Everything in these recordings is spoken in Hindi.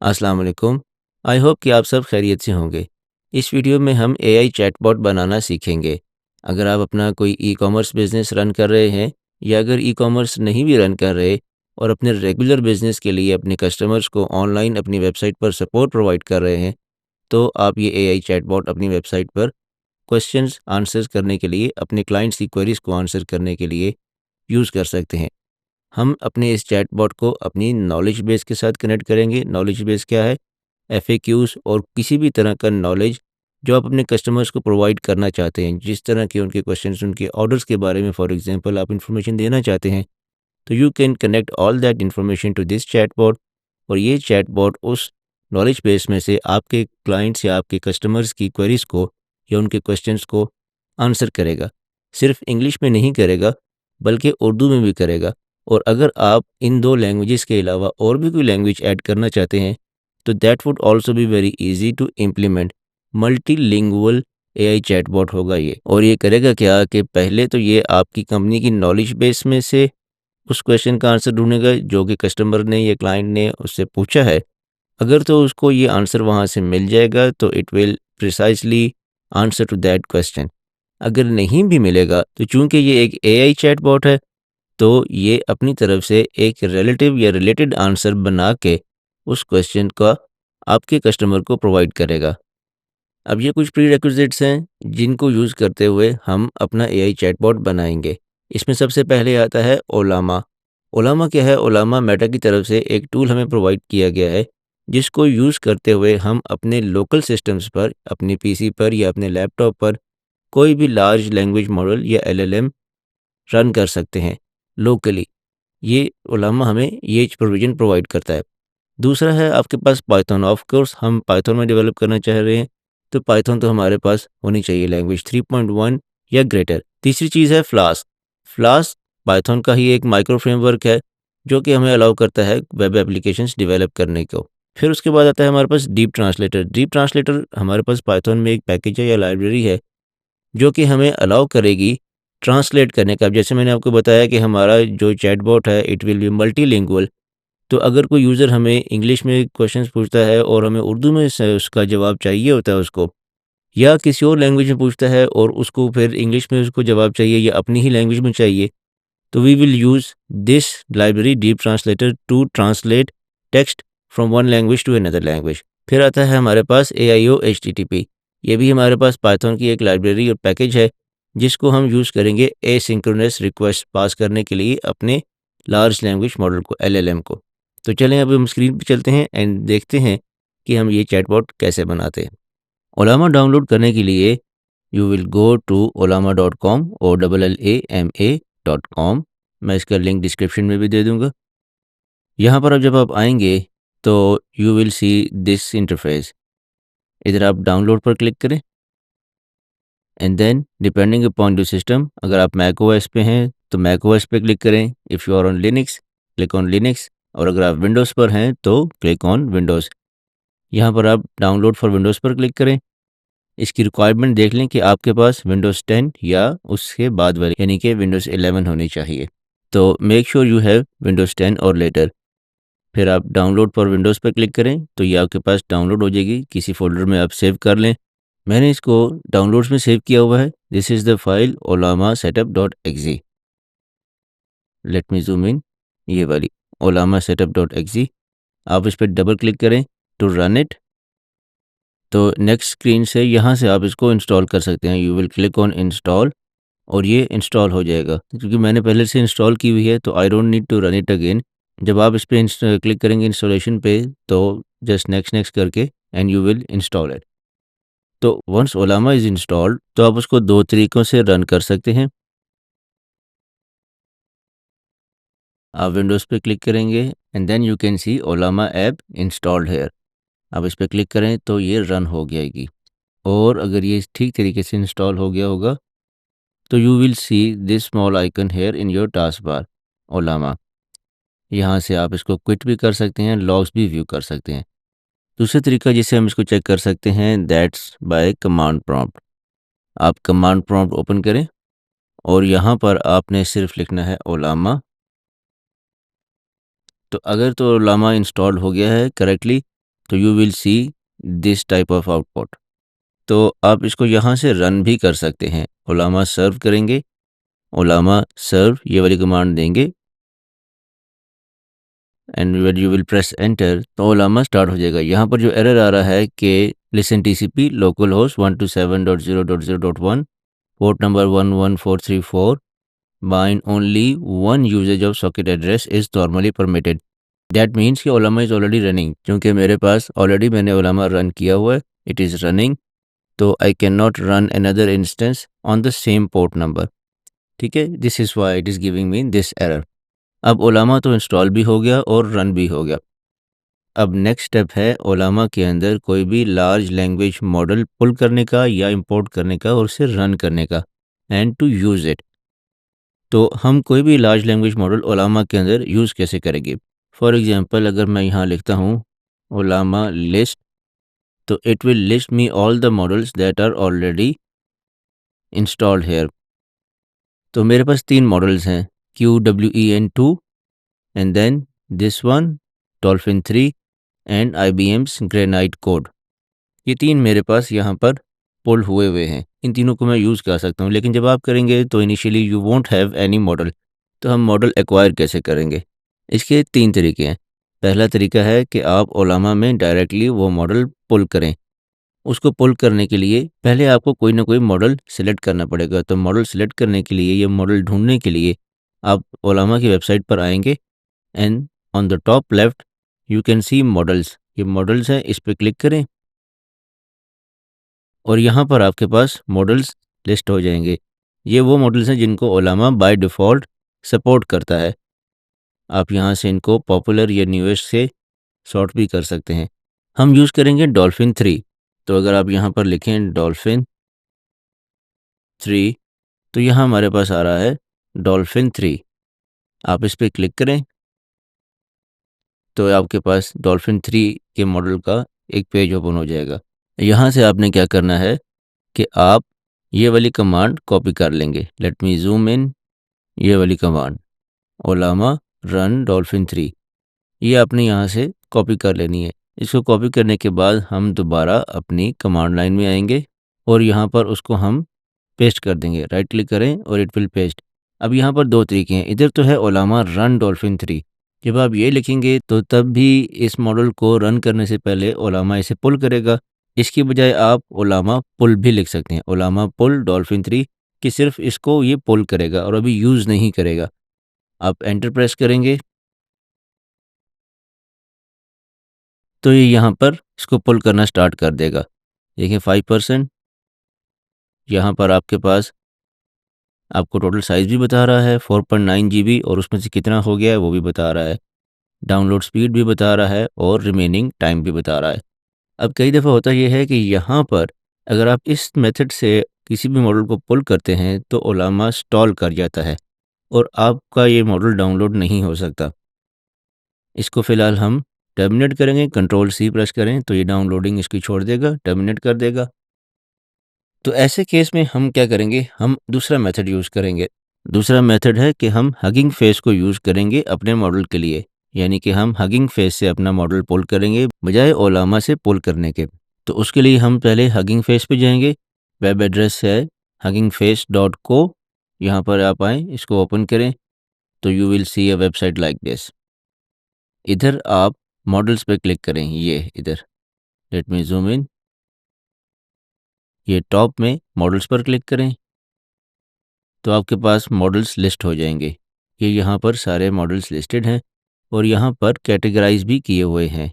अस्सलाम वालेकुम। आई होप कि आप सब खैरियत से होंगे। इस वीडियो में हम एआई चैटबॉट बनाना सीखेंगे। अगर आप अपना कोई ई कॉमर्स बिजनेस रन कर रहे हैं या अगर ई कॉमर्स नहीं भी रन कर रहे और अपने रेगुलर बिजनेस के लिए अपने कस्टमर्स को ऑनलाइन अपनी वेबसाइट पर सपोर्ट प्रोवाइड कर रहे हैं, तो आप ये एआई चैटबॉट अपनी वेबसाइट पर क्वेश्चंस आंसर्स करने के लिए, अपने क्लाइंट्स की क्वेरीज को आंसर करने के लिए यूज़ कर सकते हैं। हम अपने इस चैटबॉट को अपनी नॉलेज बेस के साथ कनेक्ट करेंगे। नॉलेज बेस क्या है? एफएक्यूज़ और किसी भी तरह का नॉलेज जो आप अपने कस्टमर्स को प्रोवाइड करना चाहते हैं, जिस तरह के उनके क्वेश्चंस, उनके ऑर्डर्स के बारे में फॉर एग्जांपल आप इन्फॉर्मेशन देना चाहते हैं, तो you can connect all that information to this chatbot. और ये चैटबॉट उस नॉलेज बेस में से आपके क्लाइंट्स या आपके कस्टमर्स की क्वेरीज को या उनके क्वेश्चंस को आंसर करेगा। सिर्फ इंग्लिश में नहीं करेगा, बल्कि उर्दू में भी करेगा। और अगर आप इन 2 लैंग्वेजेस के अलावा और भी कोई लैंग्वेज ऐड करना चाहते हैं, तो that would also be very easy to implement. Multilingual AI chatbot होगा ये। और ये करेगा क्या कि पहले तो ये आपकी कंपनी की नॉलेज बेस में से उस क्वेश्चन का आंसर ढूँढेगा जो कि कस्टमर ने या क्लाइंट ने उससे पूछा है। अगर तो उसको ये आंसर वहाँ से मिल जाएगा तो it will precisely answer to that question. अगर नहीं भी मिलेगा तो चूँकि ये एक एआई चैटबॉट है, तो ये अपनी तरफ से एक रिलेटिव या रिलेटेड आंसर बना के उस क्वेश्चन का आपके कस्टमर को प्रोवाइड करेगा। अब ये कुछ प्रीरेक्विजिट्स हैं जिनको यूज़ करते हुए हम अपना एआई चैटबॉट बनाएंगे। इसमें सबसे पहले आता है ओलामा। ओलामा क्या है? ओलामा मेटा की तरफ से एक टूल हमें प्रोवाइड किया गया है, जिसको यूज़ करते हुए हम अपने लोकल सिस्टम्स पर, अपने पीसी पर या अपने लैपटॉप पर कोई भी लार्ज लैंग्वेज मॉडल या एलएलएम रन कर सकते हैं लोकली। ये ओलामा हमें ये प्रोविज़न प्रोवाइड करता है। दूसरा है आपके पास पाइथन। ऑफ कोर्स हम पाइथन में डेवलप करना चाह रहे हैं, तो पाइथन तो हमारे पास होनी चाहिए लैंग्वेज 3.1 या ग्रेटर। तीसरी चीज़ है फ्लास्क। फ्लास्क पाइथन का ही एक माइक्रो फ्रेमवर्क है, जो कि हमें अलाउ करता है वेब एप्लीकेशंस डेवलप करने को। फिर उसके बाद आता है हमारे पास डीप ट्रांसलेटर। डीप ट्रांसलेटर हमारे पास पाइथन में एक पैकेज है या लाइब्रेरी है, जो कि हमें अलाउ करेगी ट्रांसलेट करने का। अब जैसे मैंने आपको बताया कि हमारा जो चैटबॉट है इट विल बी मल्टीलिंगुअल। तो अगर कोई यूज़र हमें इंग्लिश में क्वेश्चंस पूछता है और हमें उर्दू में उसका जवाब चाहिए होता है उसको, या किसी और लैंग्वेज में पूछता है और उसको फिर इंग्लिश में उसको जवाब चाहिए या अपनी ही लैंग्वेज में चाहिए, तो we will use this library deep translator to translate text from one language to another language. फिर आता है हमारे पास AIO HTTP। ये भी हमारे पास पाइथन की एक लाइब्रेरी और पैकेज है, जिसको हम यूज़ करेंगे एसिंक्रोनस रिक्वेस्ट पास करने के लिए अपने लार्ज लैंग्वेज मॉडल को, LLM को। तो चलें अब हम स्क्रीन पे चलते हैं एंड देखते हैं कि हम ये चैटबॉट कैसे बनाते हैं। ओलामा डाउनलोड करने के लिए you will go to olama.com, OLLAMA.com। मैं इसका लिंक डिस्क्रिप्शन में भी दे दूंगा। यहाँ पर अब जब आप आएंगे तो you will see this interface. इधर आप डाउनलोड पर क्लिक करें and then depending upon your system, अगर आप मैक ओएस पे हैं तो मैक ओएस पे क्लिक करें। If you are on Linux, click on Linux. और अगर आप विंडोज़ पर हैं तो क्लिक ऑन विंडोज़। यहाँ पर आप डाउनलोड फॉर विंडोज़ पर क्लिक करें। इसकी रिक्वायरमेंट देख लें कि आपके पास विंडोज़ 10 या उसके बाद वाली यानी कि विंडोज़ 11 होनी चाहिए। तो make sure you have Windows 10 और लेटर। फिर आप डाउनलोड फॉर विंडोज़ पर क्लिक करें तो ये आपके पास डाउनलोड हो जाएगी। किसी फ़ोल्डर में आप सेव कर लें। मैंने इसको डाउनलोड्स में सेव किया हुआ है। This is the file ओलामा setup dot exe. Late me zoom इन, ये वाली ओलामा सेटअप डॉट एक्जी। आप इस पर डबल क्लिक करें टू रन इट। तो नेक्स्ट स्क्रीन से यहाँ से आप इसको इंस्टॉल कर सकते हैं। You will click on install और ये इंस्टॉल हो जाएगा। क्योंकि मैंने पहले से इंस्टॉल की हुई है तो I don't need to run it again. जब आप इस पे क्लिक करेंगे इंस्टॉलेशन पे, तो जस्ट नेक्स्ट नेक्स्ट करके and you will install it. तो वंस ओलामा इज़ इंस्टॉल्ड तो आप उसको 2 तरीकों से रन कर सकते हैं। आप विंडोज़ पे क्लिक करेंगे and then you can see Ollama app installed here. आप इस पे क्लिक करें तो ये रन हो जाएगी। और अगर ये ठीक तरीके से इंस्टॉल हो गया होगा तो you will see this small icon here in your task bar Ollama. यहाँ से आप इसको क्विट भी कर सकते हैं, लॉग्स भी व्यू कर सकते हैं। दूसरा तरीका जिससे हम इसको चेक कर सकते हैं दैट्स बाय कमांड प्रॉम्प्ट। आप कमांड प्रॉम्प्ट ओपन करें और यहाँ पर आपने सिर्फ लिखना है ओलामा। तो अगर तो ओलामा इंस्टॉल हो गया है करेक्टली तो you will see this type of output. तो आप इसको यहाँ से रन भी कर सकते हैं। ओलामा सर्व करेंगे, ओलामा सर्व ये वाली कमांड देंगे and when you will press enter तो ओलामा स्टार्ट हो जाएगा। यहाँ पर जो एरर आ रहा है कि listen TCP local host 127.0.0.1 port number 11434 bind only one usages of socket address is normally permitted. That means कि ओलामा इज़ ऑलरेडी रनिंग, क्योंकि मेरे पास ऑलरेडी मैंने ओलामा रन किया हुआ है, इट इज़ रनिंग, तो I can not run another instance on the same port number. ठीक है, this is why it is giving me this error. अब ओलामा तो इंस्टॉल भी हो गया और रन भी हो गया। अब नेक्स्ट स्टेप है ओलामा के अंदर कोई भी लार्ज लैंग्वेज मॉडल पुल करने का या इंपोर्ट करने का और उसे रन करने का एंड टू यूज़ इट। तो हम कोई भी लार्ज लैंग्वेज मॉडल ओलामा के अंदर यूज़ कैसे करेंगे? फॉर एग्जांपल अगर मैं यहाँ लिखता हूँ ओलामा लिस्ट, तो it will list me all the models that are already installed here. तो मेरे पास 3 मॉडल्स हैं, QWEN2 and then this one dolphin 3 and IBM's granite code. ये 3 मेरे पास यहाँ पर पुल हुए हैं। इन तीनों को मैं यूज़ कर सकता हूँ, लेकिन जब आप करेंगे तो initially you won't have any model. तो हम मॉडल एक्वायर कैसे करेंगे? इसके 3 तरीके हैं। पहला तरीका है कि आप ओलामा में डायरेक्टली वो मॉडल पुल करें। उसको पुल करने के लिए पहले आपको कोई ना कोई मॉडल सेलेक्ट करना पड़ेगा। तो मॉडल सेलेक्ट करने के लिए, ये मॉडल ढूंढने के लिए आप ओलामा की वेबसाइट पर आएंगे and on the top left you can C models. ये मॉडल्स हैं, इस पर क्लिक करें और यहाँ पर आपके पास मॉडल्स लिस्ट हो जाएंगे। ये वो मॉडल्स हैं जिनको ओलामा बाय डिफ़ॉल्ट सपोर्ट करता है। आप यहाँ से इनको पॉपुलर या न्यूएस्ट से सॉर्ट भी कर सकते हैं। हम यूज़ करेंगे डॉल्फिन 3। तो अगर आप यहाँ पर लिखें डॉल्फिन 3 तो यहाँ हमारे पास आ रहा है डॉल्फिन 3। आप इस पर क्लिक करें तो आपके पास डॉल्फिन 3 के मॉडल का एक पेज ओपन हो जाएगा। यहाँ से आपने क्या करना है कि आप ये वाली कमांड कॉपी कर लेंगे। लेट मी जूम इन, ये वाली कमांड ओलामा रन डॉल्फिन 3, ये आपने यहाँ से कॉपी कर लेनी है। इसको कॉपी करने के बाद हम दोबारा अपनी कमांड लाइन में आएंगे और यहाँ पर उसको हम पेस्ट कर देंगे। राइट क्लिक करें और इट विल पेस्ट। अब यहाँ पर 2 तरीके हैं, इधर तो है ओलामा रन डॉल्फिन 3। जब आप ये लिखेंगे तो तब भी इस मॉडल को रन करने से पहले ओलामा इसे पुल करेगा। इसकी बजाय आप ओलामा पुल भी लिख सकते हैं, ओलामा पुल डॉल्फिन 3, कि सिर्फ इसको ये पुल करेगा और अभी यूज़ नहीं करेगा। आप एंटर प्रेस करेंगे तो ये यहाँ पर इसको पुल करना स्टार्ट कर देगा। देखिए 5%। यहाँ पर आपके पास आपको टोटल साइज़ भी बता रहा है 4.9 GB और उसमें से कितना हो गया है वो भी बता रहा है। डाउनलोड स्पीड भी बता रहा है और रिमेनिंग टाइम भी बता रहा है। अब कई दफ़ा होता ये है कि यहाँ पर अगर आप इस मेथड से किसी भी मॉडल को पुल करते हैं तो ओलामा स्टॉल कर जाता है और आपका ये मॉडल डाउनलोड नहीं हो सकता। इसको फ़िलहाल हम टर्मिनेट करेंगे, Ctrl+C प्रेस करें तो ये डाउनलोडिंग इसकी छोड़ देगा, टर्मिनेट कर देगा। तो ऐसे केस में हम क्या करेंगे, हम दूसरा मेथड यूज़ करेंगे। दूसरा मेथड है कि हम हगिंग फेस को यूज़ करेंगे अपने मॉडल के लिए, यानी कि हम हगिंग फेस से अपना मॉडल पुल करेंगे बजाय ओलामा से पुल करने के। तो उसके लिए हम पहले हगिंग फेस पे जाएंगे। वेब एड्रेस है huggingface.co। यहाँ पर आप आएँ, इसको ओपन करें तो you will C a website like this. इधर आप मॉडल्स पे क्लिक करें, ये इधर लेट मी जूम इन, ये टॉप में मॉडल्स पर क्लिक करें तो आपके पास मॉडल्स लिस्ट हो जाएंगे। ये यहाँ पर सारे मॉडल्स लिस्टेड हैं और यहाँ पर कैटेगराइज भी किए हुए हैं,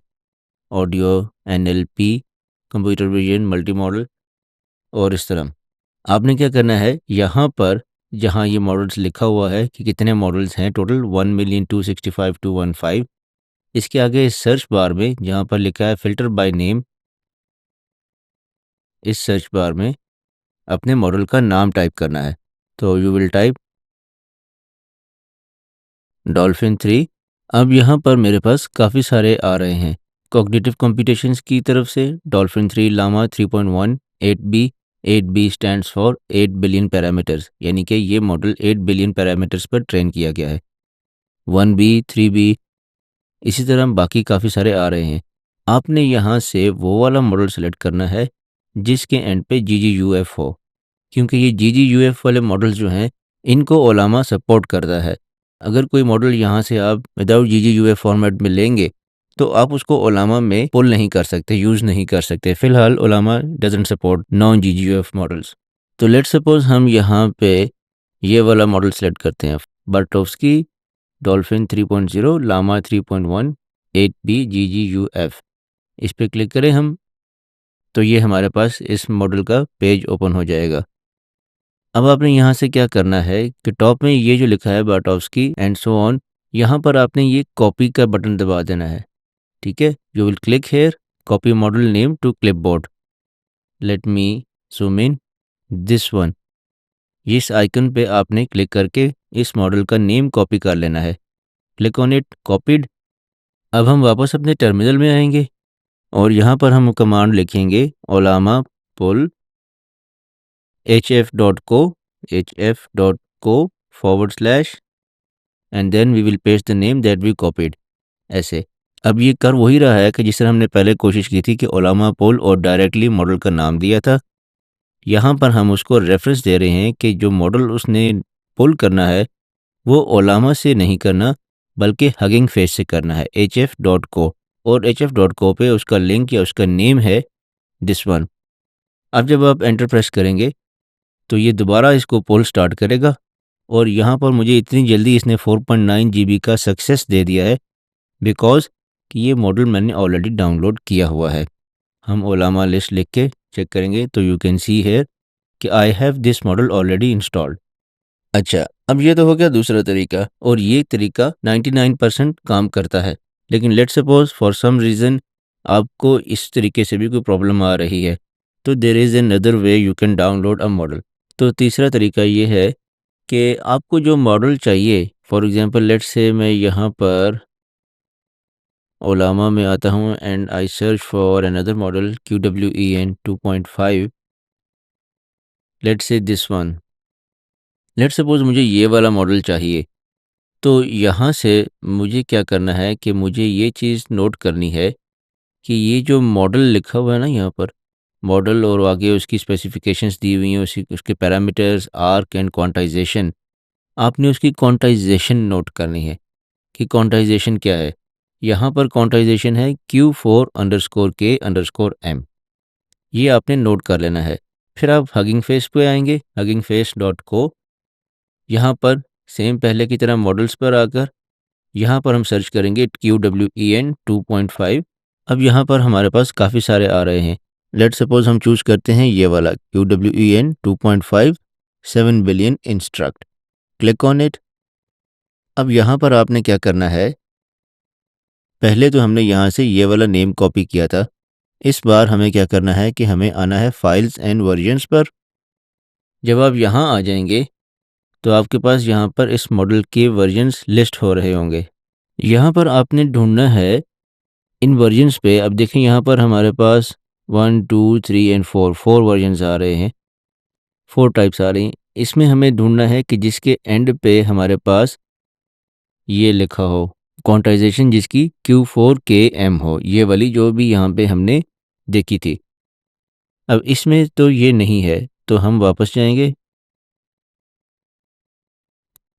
audio, NLP, computer vision, multi modal और इस तरह। आपने क्या करना है, यहाँ पर जहाँ ये मॉडल्स लिखा हुआ है कि कितने मॉडल्स हैं टोटल 1,265,215, इसके आगे सर्च बार में जहाँ पर लिखा है फ़िल्टर बाय नेम, इस सर्च बार में अपने मॉडल का नाम टाइप करना है। तो यू विल टाइप डॉल्फिन 3। अब यहाँ पर मेरे पास काफ़ी सारे आ रहे हैं। कॉग्निटिव कंप्यूटेशंस की तरफ से dolphin 3 Llama 3.1 8B। 8B stands for 8 billion parameters, यानी कि ये मॉडल 8 बिलियन पैरामीटर्स पर ट्रेन किया गया है। 1B 3B, इसी तरह बाकी काफ़ी सारे आ रहे हैं। आपने यहाँ से वो वाला मॉडल सेलेक्ट करना है जिसके एंड पे GGUF हो, क्योंकि ये GGUF वाले मॉडल जो हैं इनको ओलामा सपोर्ट करता है। अगर कोई मॉडल यहाँ से आप विदाउट GGUF फॉर्मेट में लेंगे तो आप उसको ओलामा में पुल नहीं कर सकते, यूज़ नहीं कर सकते। फ़िलहाल Ollama doesn't support non GGUF models. तो लेट्स सपोज़ हम यहाँ पे ये वाला मॉडल सेलेक्ट करते हैं, बार्टोव्स्की डॉल्फिन 3.0 लामा 3.1 8B GGUF। इस पे क्लिक करें हम, तो ये हमारे पास इस मॉडल का पेज ओपन हो जाएगा। अब आपने यहाँ से क्या करना है कि टॉप में ये जो लिखा है बार्टोव्स्की एंड सो ऑन, यहाँ पर आपने ये कॉपी का बटन दबा देना है। ठीक है, you will click here copy model name to clipboard. Let me zoom in this one. इस आइकन पे आपने क्लिक करके इस मॉडल का नेम कॉपी कर लेना है। Click on it, copied. अब हम वापस अपने टर्मिनल में आएंगे और यहाँ पर हम कमांड लिखेंगे Ollama pull hf.co and then we will paste the name that we copied, ऐसे। अब ये कर वही रहा है कि जिस तरह हमने पहले कोशिश की थी कि ओलामा पुल और डायरेक्टली मॉडल का नाम दिया था। यहाँ पर हम उसको रेफरेंस दे रहे हैं कि जो मॉडल उसने पुल करना है वो ओलामा से नहीं करना बल्कि हगिंग फेस से करना है, hf.co। और hf.co पे उसका लिंक या उसका नेम है दिस वन। अब जब आप एंटर प्रेस करेंगे तो ये दोबारा इसको पुल स्टार्ट करेगा और यहाँ पर मुझे इतनी जल्दी इसने 4.9 GB का सक्सेस दे दिया है बिकॉज़ कि ये मॉडल मैंने ऑलरेडी डाउनलोड किया हुआ है। हम ओलामा लिस्ट लिख के चेक करेंगे तो यू कैन सी हियर कि I have this model already installed. अच्छा, अब ये तो हो गया दूसरा तरीका और ये तरीका 99% काम करता है। लेकिन let's suppose for some reason आपको इस तरीके से भी कोई प्रॉब्लम आ रही है, तो there is another way you can download a model. तो तीसरा तरीका ये है कि आपको जो मॉडल चाहिए, फॉर एग्ज़ाम्पल लेट्स से मैं यहाँ पर ओलामा में आता हूँ and I search for another model QWEN 2.5, let's say this one. Let's suppose मुझे ये वाला मॉडल चाहिए। तो यहाँ से मुझे क्या करना है कि मुझे ये चीज़ नोट करनी है कि ये जो मॉडल लिखा हुआ है ना यहाँ पर, मॉडल और आगे उसकी स्पेसिफिकेशंस दी हुई हैं, उसी उसके पैरामीटर्स, आर्क एंड क्वांटाइजेशन। आपने उसकी क्वांटाइजेशन नोट करनी है कि क्वांटाइजेशन क्या है। यहाँ पर क्वांटाइजेशन है Q4_K_M। ये आपने नोट कर लेना है। फिर आप हगिंग फेस पे आएंगे, हगिंग फेस डॉट को। यहाँ पर सेम पहले की तरह मॉडल्स पर आकर यहाँ पर हम सर्च करेंगे QWEN 2.5। अब यहाँ पर हमारे पास काफ़ी सारे आ रहे हैं। लेट्स सपोज हम चूज़ करते हैं ये वाला QWEN 2.5 7 billion instruct. Click on it. अब यहाँ पर आपने क्या करना है, पहले तो हमने यहाँ से ये वाला नेम कॉपी किया था। इस बार हमें क्या करना है कि हमें आना है फाइल्स एंड वर्जन्स पर। जब आप यहाँ आ जाएंगे तो आपके पास यहाँ पर इस मॉडल के वर्जन्स लिस्ट हो रहे होंगे। यहाँ पर आपने ढूंढना है इन वर्जन्स पे। अब देखें यहाँ पर हमारे पास 1 2 3 एंड 4 वर्जन्स आ रहे हैं, 4 टाइप्स आ रही हैं। इसमें हमें ढूंढना है कि जिसके एंड पे हमारे पास ये लिखा हो क्वांटाइजेशन, जिसकी Q4KM हो, ये वाली जो भी यहाँ पे हमने देखी थी। अब इसमें तो ये नहीं है तो हम वापस जाएंगे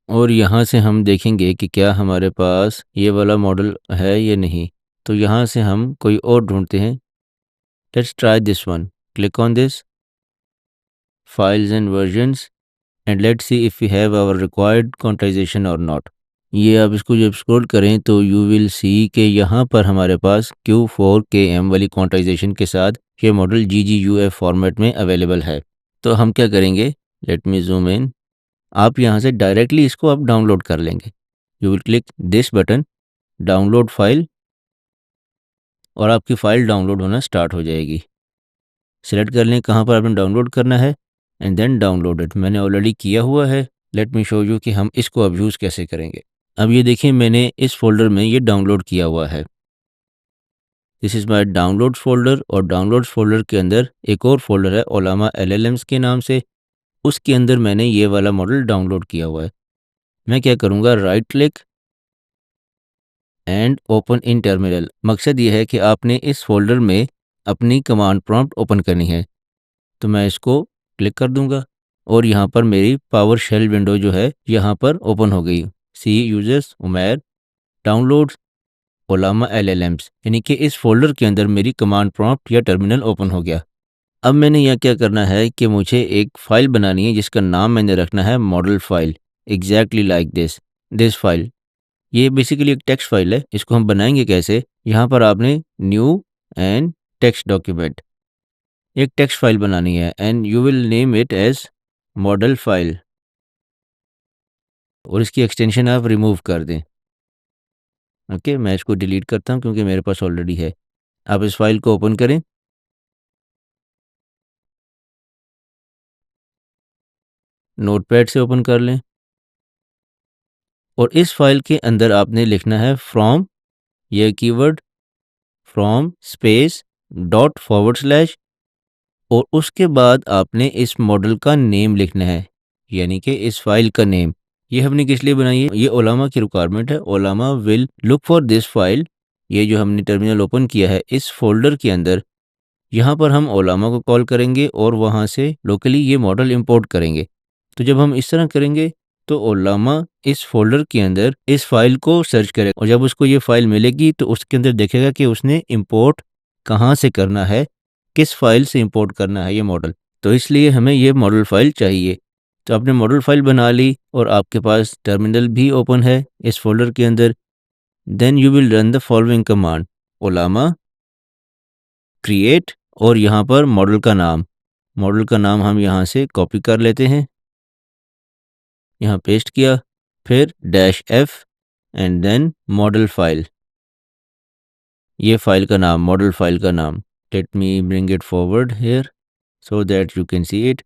और यहाँ से हम देखेंगे कि क्या हमारे पास ये वाला मॉडल है या नहीं। तो यहाँ से हम कोई और ढूंढते हैं। Let's try this one. Click on this files and versions and let's see if we have our required quantization or not। ये आप इसको जब स्क्रॉल करें तो you will see कि यहाँ पर हमारे पास Q4KM वाली क्वांटाइजेशन के साथ ये मॉडल GGUF फॉर्मेट में अवेलेबल है। तो हम क्या करेंगे, लेट मी जूम इन। आप यहाँ से डायरेक्टली इसको आप डाउनलोड कर लेंगे। You will click this button, download file, और आपकी फ़ाइल डाउनलोड होना स्टार्ट हो जाएगी। सिलेक्ट कर लें कहाँ पर आपने डाउनलोड करना है एंड देन डाउनलोड इट। मैंने ऑलरेडी किया हुआ है। लेट मी शो यू कि हम इसको अब यूज़ कैसे करेंगे। अब ये देखिए मैंने इस फ़ोल्डर में ये डाउनलोड किया हुआ है। This is my downloads folder और डाउनलोड्स फ़ोल्डर के अंदर एक और फ़ोल्डर है ओलामा LLMs के नाम से। उसके अंदर मैंने ये वाला मॉडल डाउनलोड किया हुआ है। मैं क्या करूँगा, right click and open in terminal. मकसद ये है कि आपने इस फ़ोल्डर में अपनी कमांड प्रॉम्प्ट ओपन करनी है। तो मैं इसको क्लिक कर दूँगा और यहाँ पर मेरी पावर शेल विंडो जो है यहाँ पर ओपन हो गई। सी यूज़र्स उमैर डाउनलोड्स ओलामा एलएलएम्स, यानी कि इस फ़ोल्डर के अंदर मेरी कमांड प्रॉम्प्ट या टर्मिनल ओपन हो गया। अब मैंने यहाँ क्या करना है कि मुझे एक फ़ाइल बनानी है जिसका नाम मैंने रखना है model file, exactly like this file. ये बेसिकली एक टेक्स्ट फ़ाइल है। इसको हम बनाएँगे कैसे? यहाँ पर आपने न्यू एंड टेक्स्ट डॉक्यूमेंट, एक टेक्स्ट फ़ाइल बनानी है and you will name it as model file और इसकी एक्सटेंशन आप रिमूव कर दें। ओके, मैं इसको डिलीट करता हूँ क्योंकि मेरे पास ऑलरेडी है। आप इस फ़ाइल को ओपन करें। नोटपैड से ओपन कर लें और इस फ़ाइल के अंदर आपने लिखना है फ्रॉम, ये keyword from space dot forward slash और उसके बाद आपने इस मॉडल का नेम लिखना है, यानी कि इस फ़ाइल का नेम। ये हमने किस लिए बनाई है? ये ओलामा की रिक्वायरमेंट है। Ollama will look for this file. ये जो हमने टर्मिनल ओपन किया है इस फ़ोल्डर के अंदर, यहाँ पर हम ओलामा को कॉल करेंगे और वहाँ से लोकली ये मॉडल इंपोर्ट करेंगे। तो जब हम इस तरह करेंगे तो ओलामा इस फ़ोल्डर के अंदर इस फ़ाइल को सर्च करेगा और जब उसको ये फ़ाइल मिलेगी तो उसके अंदर देखेगा कि उसने इंपोर्ट कहाँ से करना है, किस फ़ाइल से इंपोर्ट करना है ये मॉडल। तो इसलिए हमें ये मॉडल फ़ाइल चाहिए। तो आपने मॉडल फ़ाइल बना ली और आपके पास टर्मिनल भी ओपन है इस फ़ोल्डर के अंदर। Then you will run the following command Ollama create और यहाँ पर मॉडल का नाम हम यहाँ से कॉपी कर लेते हैं, यहाँ पेस्ट किया, फिर -F and then model file, ये फाइल का नाम, मॉडल फाइल का नाम। Let me bring it forward here so that you can see it.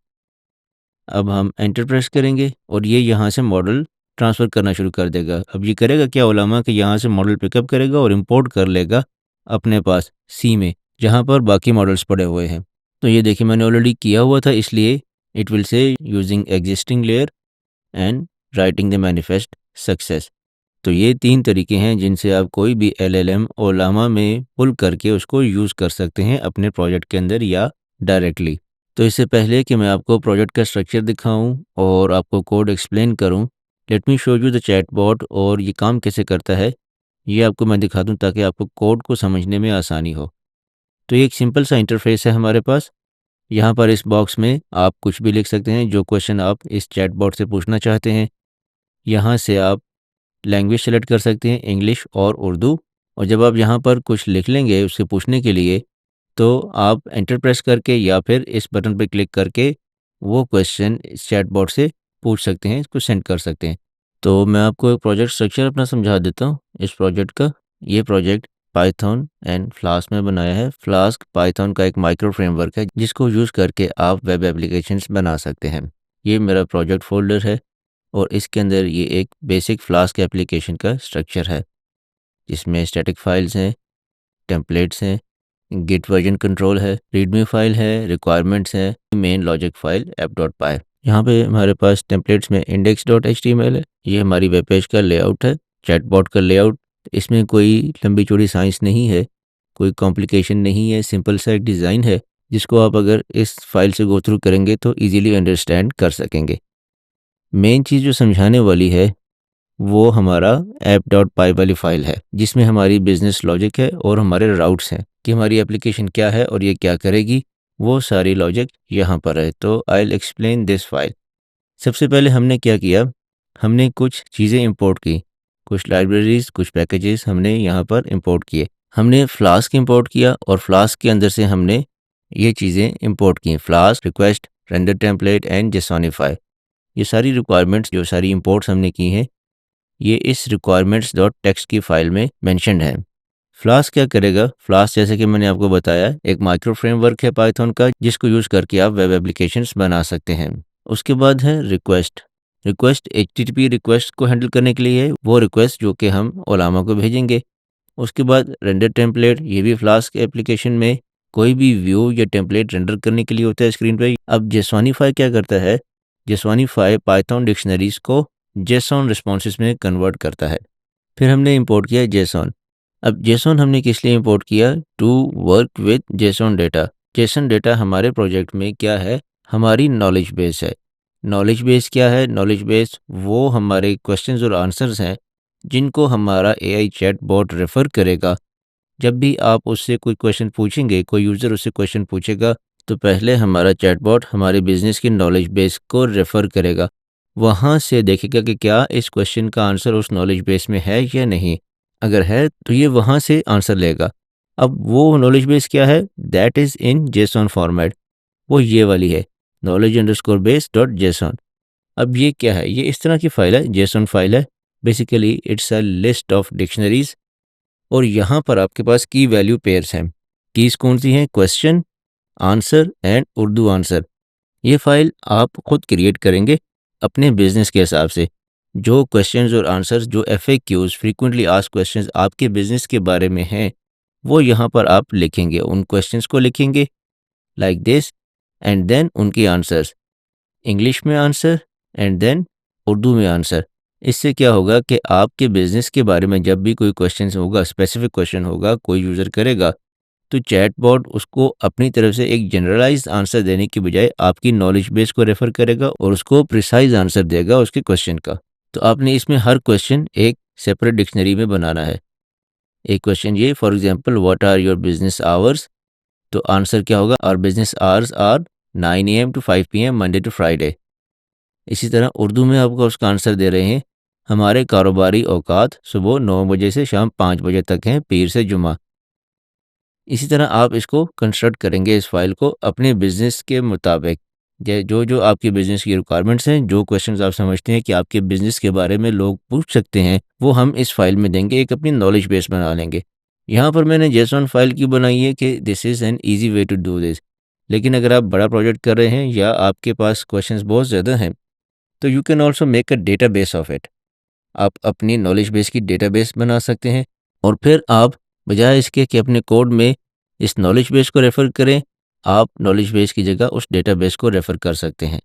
अब हम एंटर प्रेस करेंगे और ये यहाँ से मॉडल ट्रांसफ़र करना शुरू कर देगा। अब ये करेगा क्या ओलामा कि यहाँ से मॉडल पिकअप करेगा और इंपोर्ट कर लेगा अपने पास सी में, जहाँ पर बाकी मॉडल्स पड़े हुए हैं। तो ये देखिए मैंने ऑलरेडी किया हुआ था, इसलिए it will say using existing layer and writing the manifest success. तो ये 3 तरीके हैं जिनसे आप कोई भी एलएलएम ओलामा में पुल करके उसको यूज़ कर सकते हैं अपने प्रोजेक्ट के अंदर या डायरेक्टली। तो इससे पहले कि मैं आपको प्रोजेक्ट का स्ट्रक्चर दिखाऊं और आपको कोड एक्सप्लेन करूं, let me show you the chatbot और ये काम कैसे करता है, ये आपको मैं दिखा दूं ताकि आपको कोड को समझने में आसानी हो। तो ये एक सिंपल सा इंटरफेस है हमारे पास। यहाँ पर इस बॉक्स में आप कुछ भी लिख सकते हैं, जो क्वेश्चन आप इस चैटबॉट से पूछना चाहते हैं। यहाँ से आप लैंग्वेज सेलेक्ट कर सकते हैं, इंग्लिश और उर्दू। और जब आप यहाँ पर कुछ लिख लेंगे उससे पूछने के लिए, तो आप एंटर प्रेस करके या फिर इस बटन पर क्लिक करके वो क्वेश्चन इस चैटबॉट से पूछ सकते हैं, इसको सेंड कर सकते हैं। तो मैं आपको एक प्रोजेक्ट स्ट्रक्चर अपना समझा देता हूँ इस प्रोजेक्ट का। ये प्रोजेक्ट पाइथन एंड फ्लास्क में बनाया है। फ्लास्क पाइथन का एक माइक्रो फ्रेमवर्क है जिसको यूज़ करके आप वेब एप्लीकेशंस बना सकते हैं। ये मेरा प्रोजेक्ट फ़ोल्डर है और इसके अंदर ये एक बेसिक फ्लास्क एप्लीकेशन का स्ट्रक्चर है, जिसमें स्टैटिक फाइल्स हैं, टेम्पलेट्स हैं, गिट वर्जन कंट्रोल है, रीडमी फाइल है, रिक्वायरमेंट्स है, मेन लॉजिक फाइल app.py। यहाँ पे हमारे पास टेम्पलेट्स में index.html है। ये हमारी वेब पेज का लेआउट है, चैटबॉट का लेआउट। इसमें कोई लंबी चौड़ी साइंस नहीं है, कोई कॉम्प्लिकेशन नहीं है, सिंपल सा एक डिज़ाइन है जिसको आप अगर इस फाइल से गो थ्रू करेंगे तो ईज़िली अंडरस्टैंड कर सकेंगे। मेन चीज़ जो समझाने वाली है वो हमारा app.py वाली फ़ाइल है, जिसमें हमारी बिज़नेस लॉजिक है और हमारे राउट्स हैं कि हमारी एप्लीकेशन क्या है और ये क्या करेगी। वो सारी लॉजिक यहाँ पर है। तो I will explain this file. सबसे पहले हमने क्या किया, हमने कुछ चीज़ें इंपोर्ट की, कुछ लाइब्रेरीज़, कुछ पैकेजेस हमने यहाँ पर इंपोर्ट किए। हमने फ्लास्क इंपोर्ट किया और फ्लास्क के अंदर से हमने ये चीज़ें इंपोर्ट की, flask, request, render template and jsonify. ये सारी रिक्वायरमेंट्स, जो सारी इंपोर्ट्स हमने की हैं, ये इस रिक्वायरमेंट्स डॉट टेक्स्ट की फाइल में मेंशन्ड है। फ्लास्क क्या करेगा? फ्लास्क जैसे कि मैंने आपको बताया एक माइक्रो फ्रेमवर्क है पाइथन का, जिसको यूज़ करके आप वेब एप्लीकेशंस बना सकते हैं। उसके बाद है रिक्वेस्ट। रिक्वेस्ट HTTP रिक्वेस्ट को हैंडल करने के लिए है, वो रिक्वेस्ट जो कि हम ओलामा को भेजेंगे। उसके बाद रेंडर टेम्पलेट, ये भी फ्लास्क एप्लीकेशन में कोई भी व्यू या टेम्पलेट रेंडर करने के लिए होता है स्क्रीन पे। अब जेसॉनिफाई क्या करता है? जेसॉनिफाई पाइथन डिक्शनरीज को जेसॉन रिस्पॉन्सेज में कन्वर्ट करता है। फिर हमने इंपोर्ट किया जेसॉन। अब जेसॉन हमने किस लिए इंपोर्ट किया? To work with JSON data. JSON data हमारे प्रोजेक्ट में क्या है? हमारी नॉलेज बेस है। नॉलेज बेस क्या है? नॉलेज बेस वो हमारे क्वेश्चंस और आंसर्स हैं जिनको हमारा एआई चैट बॉट रेफ़र करेगा। जब भी आप उससे कोई क्वेश्चन पूछेंगे, कोई यूज़र उससे क्वेश्चन पूछेगा, तो पहले हमारा चैटबॉट हमारे बिज़नेस की नॉलेज बेस को रेफ़र करेगा। वहाँ से देखेगा कि क्या इस क्वेश्चन का आंसर उस नॉलेज बेस में है या नहीं। अगर है तो ये वहाँ से आंसर लेगा। अब वो नॉलेज बेस क्या है? That is in JSON format. वो ये वाली है, knowledge_base.json। अब ये क्या है? ये इस तरह की फ़ाइल है, जेसॉन फ़ाइल है। Basically it's a list of dictionaries और यहाँ पर आपके पास की वैल्यू पेयर्स हैं। कीज़ कौन सी हैं? Question, answer and Urdu answer. ये फ़ाइल आप खुद क्रिएट करेंगे अपने बिज़नेस के हिसाब से। जो क्वेश्चंस और आंसर्स, जो एफएक्यूज़, फ्रीक्वेंटली आस्क्ड क्वेश्चंस आपके बिज़नेस के बारे में हैं, वो यहाँ पर आप लिखेंगे। उन क्वेश्चंस को लिखेंगे लाइक दिस एंड देन उनके आंसर्स। इंग्लिश में आंसर एंड देन उर्दू में आंसर। इससे क्या होगा कि आपके बिज़नेस के बारे में जब भी कोई क्वेश्चन होगा, स्पेसिफिक क्वेश्चन होगा, कोई यूज़र करेगा, तो चैटबॉट उसको अपनी तरफ से एक जनरलाइज्ड आंसर देने की बजाय आपकी नॉलेज बेस को रेफ़र करेगा और उसको प्रिसाइज आंसर देगा उसके क्वेश्चन का। तो आपने इसमें हर क्वेश्चन एक सेपरेट डिक्शनरी में बनाना है। एक क्वेश्चन ये, for example, what are your business hours? तो आंसर क्या होगा? Our business hours are 9 AM to 5 PM Monday to Friday. इसी तरह उर्दू में आपको उसका आंसर दे रहे हैं, हमारे कारोबारी औकात सुबह 9 बजे से शाम 5 बजे तक हैं, पीर से जुमा। इसी तरह आप इसको कंस्ट्रक्ट करेंगे इस फ़ाइल को अपने बिज़नेस के मुताबिक। जो आपके बिज़नेस की रिक्वायरमेंट्स हैं, जो क्वेश्चंस आप समझते हैं कि आपके बिज़नेस के बारे में लोग पूछ सकते हैं, वो हम इस फ़ाइल में देंगे, एक अपनी नॉलेज बेस बना लेंगे। यहाँ पर मैंने जेसॉन फ़ाइल क्यों बनाई है कि this is an easy way to do this. लेकिन अगर आप बड़ा प्रोजेक्ट कर रहे हैं या आपके पास क्वेश्चंस बहुत ज़्यादा हैं, तो you can also make a database of it. आप अपनी नॉलेज बेस की डेटाबेस बना सकते हैं और फिर आप बजाय इसके कि अपने कोड में इस नॉलेज बेस को रेफ़र करें, आप नॉलेज बेस की जगह उस डेटाबेस को रेफ़र कर सकते हैं।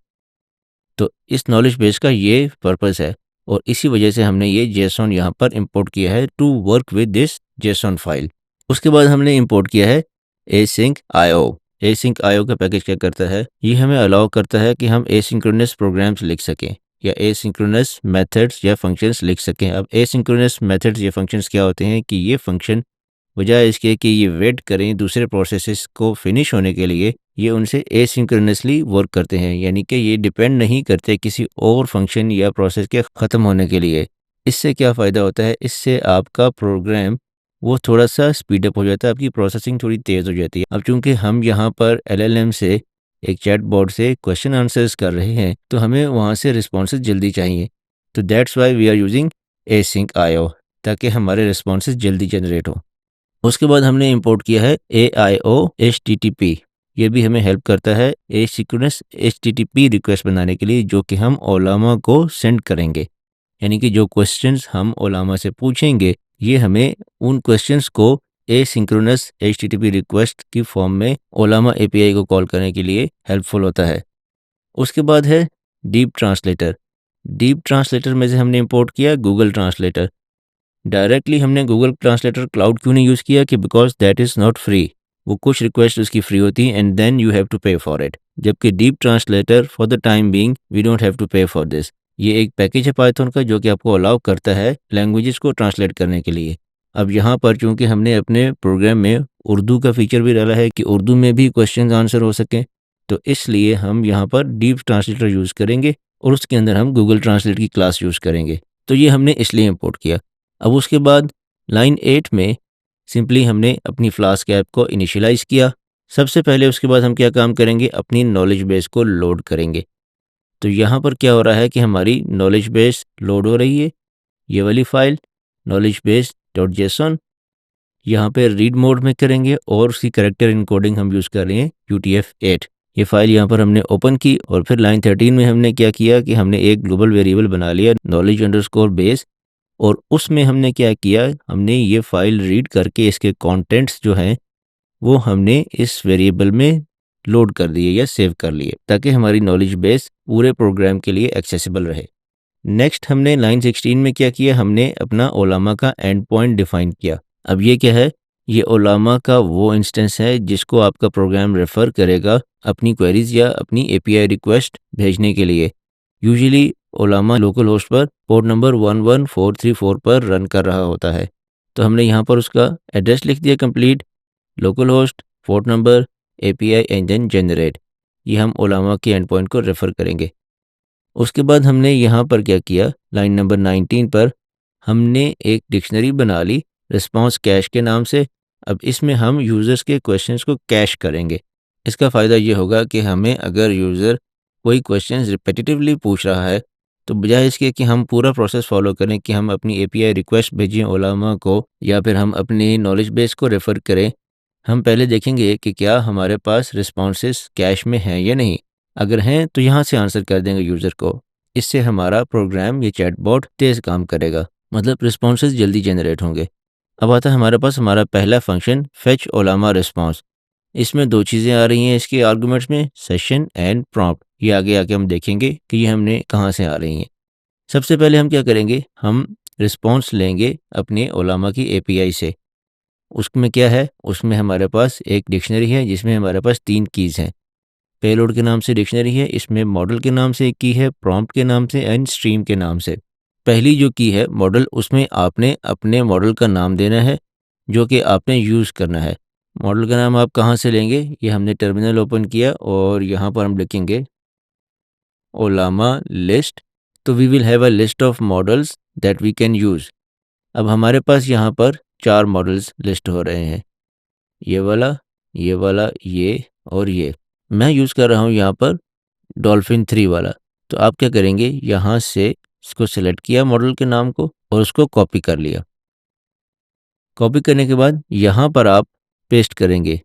तो इस नॉलेज बेस का ये पर्पस है और इसी वजह से हमने ये जेसॉन यहाँ पर इंपोर्ट किया है to work with this JSON file. उसके बाद हमने इंपोर्ट किया है एसिंक आईओ। एसिंक आईओ का पैकेज क्या करता है? ये हमें अलाउ करता है कि हम एसिंक्रोनस प्रोग्राम्स लिख सकें या एसिंक्रोनस मेथड्स या फंक्शंस लिख सकें। अब एसिंक्रोनस मेथड्स या फंक्शंस क्या होते हैं कि ये फंक्शन बजाय इसके कि ये वेट करें दूसरे प्रोसेसेस को फिनिश होने के लिए, ये उनसे एसिंक्रोनसली वर्क करते हैं, यानी कि ये डिपेंड नहीं करते किसी और फंक्शन या प्रोसेस के ख़त्म होने के लिए। इससे क्या फ़ायदा होता है? इससे आपका प्रोग्राम वो थोड़ा-सा स्पीड अप हो जाता है, आपकी प्रोसेसिंग थोड़ी तेज़ हो जाती है। अब चूँकि हम यहाँ पर एलएलएम से, एक चैटबॉट से क्वेश्चन आंसर्स कर रहे हैं, तो हमें वहाँ से रिस्पॉन्सेज़ जल्दी चाहिए। तो that's why we are using async IO, ताकि हमारे रिस्पॉन्सेज़ जल्दी जनरेट हों। उसके बाद हमने इंपोर्ट किया है AIO HTTP। ये भी हमें हेल्प करता है एसिंक्रोनस HTTP रिक्वेस्ट बनाने के लिए, जो कि हम ओलामा को सेंड करेंगे। यानी कि जो क्वेश्चंस हम ओलामा से पूछेंगे, ये हमें उन क्वेश्चंस को एसिंक्रोनस HTTP रिक्वेस्ट की फॉर्म में ओलामा API को कॉल करने के लिए हेल्पफुल होता है। उसके बाद है डीप ट्रांसलेटर। डीप ट्रांसलेटर में से हमने इंपोर्ट किया गूगल ट्रांसलेटर। डायरेक्टली हमने गूगल ट्रांसलेटर क्लाउड क्यों नहीं यूज़ किया? कि because that is not free. वो कुछ रिक्वेस्ट उसकी फ्री होती हैं and then you have to pay for it. जबकि deep translator for the time being we don't have to pay for this. ये एक पैकेज है पाइथन का जो कि आपको अलाउ करता है लैंग्वेजेस को ट्रांसलेट करने के लिए। अब यहाँ पर चूँकि हमने अपने प्रोग्राम में उर्दू का फीचर भी डाला है कि उर्दू में भी क्वेश्चन आंसर हो सकें, तो इसलिए हम यहाँ पर डीप ट्रांसलेटर यूज़ करेंगे और उसके अंदर हम गूगल ट्रांसलेट की क्लास यूज़ करेंगे। तो ये हमने इसलिए इंपोर्ट किया। अब उसके बाद लाइन 8 में सिंपली हमने अपनी फ्लास्क ऐप को इनिशियलाइज़ किया। सबसे पहले उसके बाद हम क्या काम करेंगे? अपनी नॉलेज बेस को लोड करेंगे। तो यहाँ पर क्या हो रहा है कि हमारी नॉलेज बेस लोड हो रही है। ये वाली file knowledge base dot JSON, यहाँ पे रीड मोड में करेंगे और उसकी कैरेक्टर इनकोडिंग हम यूज़ कर रहे हैं UTF-8। ये फ़ाइल यहाँ पर हमने ओपन की और फिर लाइन 13 में हमने क्या किया कि हमने एक ग्लोबल वेरिएबल बना लिया knowledge_base और उसमें हमने क्या किया? हमने ये फ़ाइल रीड करके इसके कंटेंट्स जो हैं वो हमने इस वेरिएबल में लोड कर दिए या सेव कर लिए, ताकि हमारी नॉलेज बेस पूरे प्रोग्राम के लिए एक्सेसिबल रहे। नेक्स्ट हमने लाइन 16 में क्या किया, हमने अपना ओलामा का एंड पॉइंट डिफाइन किया। अब ये क्या है, ये ओलामा का वो इंस्टेंस है जिसको आपका प्रोग्राम रेफ़र करेगा अपनी क्वेरीज या अपनी एपीआई रिक्वेस्ट भेजने के लिए। यूजुअली ओलामा लोकल होस्ट पर पोर्ट नंबर 11434 पर रन कर रहा होता है। तो हमने यहाँ पर उसका एड्रेस लिख दिया complete, local host, port number, API and then generate. ये हम ओलामा के एंड पॉइंट को रेफ़र करेंगे। उसके बाद हमने यहाँ पर क्या किया, लाइन नंबर 19 पर हमने एक डिक्शनरी बना ली रिस्पांस कैश के नाम से। अब इसमें हम यूज़र्स के क्वेश्चंस को कैश करेंगे। इसका फ़ायदा ये होगा कि हमें अगर यूज़र कोई क्वेश्चंस रिपीटेटिवली पूछ रहा है, तो बजाय इसके कि हम पूरा प्रोसेस फॉलो करें कि हम अपनी एपीआई रिक्वेस्ट भेजें ओलामा को या फिर हम अपनी नॉलेज बेस को रेफ़र करें, हम पहले देखेंगे कि क्या हमारे पास रिस्पॉन्सेस कैश में हैं या नहीं। अगर हैं तो यहाँ से आंसर कर देंगे यूज़र को। इससे हमारा प्रोग्राम, ये चैटबॉट तेज़ काम करेगा, मतलब रिस्पॉन्सेज जल्दी जनरेट होंगे। अब आता है हमारे पास हमारा पहला फंक्शन फेच ओलामा रिस्पॉन्स। इसमें दो चीज़ें आ रही हैं इसके आर्गुमेंट्स में, सेशन एंड प्रॉम्प्ट। ये आगे आके हम देखेंगे कि ये हमने कहाँ से आ रही हैं। सबसे पहले हम क्या करेंगे, हम रिस्पॉन्स लेंगे अपने ओलामा की एपीआई से। उसमें क्या है, उसमें हमारे पास एक डिक्शनरी है जिसमें हमारे पास 3 कीज़ हैं। पेलोड के नाम से डिक्शनरी है, इसमें मॉडल के नाम से एक की है, प्रॉम्प्ट के नाम से एंड स्ट्रीम के नाम से। पहली जो की है मॉडल, उसमें आपने अपने मॉडल का नाम देना है जो कि आपने यूज़ करना है। मॉडल का नाम आप कहाँ से लेंगे, ये हमने टर्मिनल ओपन किया और यहाँ पर हम लिखेंगे ओलामा लिस्ट। तो we will have a list of models that we can use. अब हमारे पास यहाँ पर 4 मॉडल्स लिस्ट हो रहे हैं, ये वाला, ये वाला, ये और ये। मैं यूज़ कर रहा हूँ यहाँ पर डॉल्फिन 3 वाला। तो आप क्या करेंगे, यहाँ से इसको सेलेक्ट किया मॉडल के नाम को और उसको कॉपी कर लिया। कॉपी करने के बाद यहाँ पर आप पेस्ट करेंगे।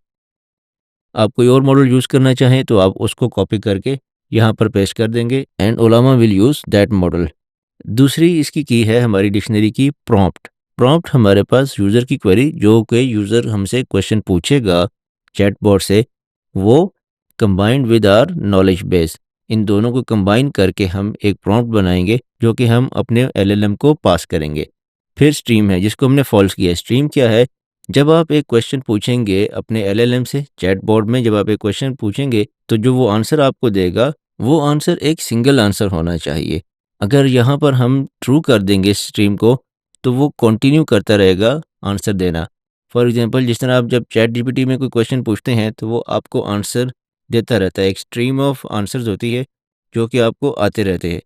आप कोई और मॉडल यूज़ करना चाहें तो आप उसको कॉपी करके यहाँ पर पेस्ट कर देंगे and ओलामा will use that model. दूसरी इसकी की है हमारी डिक्शनरी की प्रॉम्प्ट। प्रॉम्प्ट हमारे पास यूज़र की क्वेरी, जो कि यूज़र हमसे क्वेश्चन पूछेगा चैटबॉट से, वो combined with our knowledge base, इन दोनों को कंबाइन करके हम एक प्रॉम्प्ट बनाएंगे जो कि हम अपने एलएलएम को पास करेंगे। फिर स्ट्रीम है जिसको हमने फॉल्स किया है। स्ट्रीम क्या है, जब आप एक क्वेश्चन पूछेंगे अपने एलएलएम से चैटबॉट में, जब आप एक क्वेश्चन पूछेंगे तो जो वो आंसर आपको देगा वो आंसर एक सिंगल आंसर होना चाहिए। अगर यहाँ पर हम ट्रू कर देंगे स्ट्रीम को तो वो कंटिन्यू करता रहेगा आंसर देना। फॉर एग्जांपल, जिस तरह आप जब चैट जीपीटी में कोई क्वेश्चन पूछते हैं तो वो आपको आंसर देता रहता है, एक स्ट्रीम ऑफ आंसर्स होती है जो कि आपको आते रहते हैं।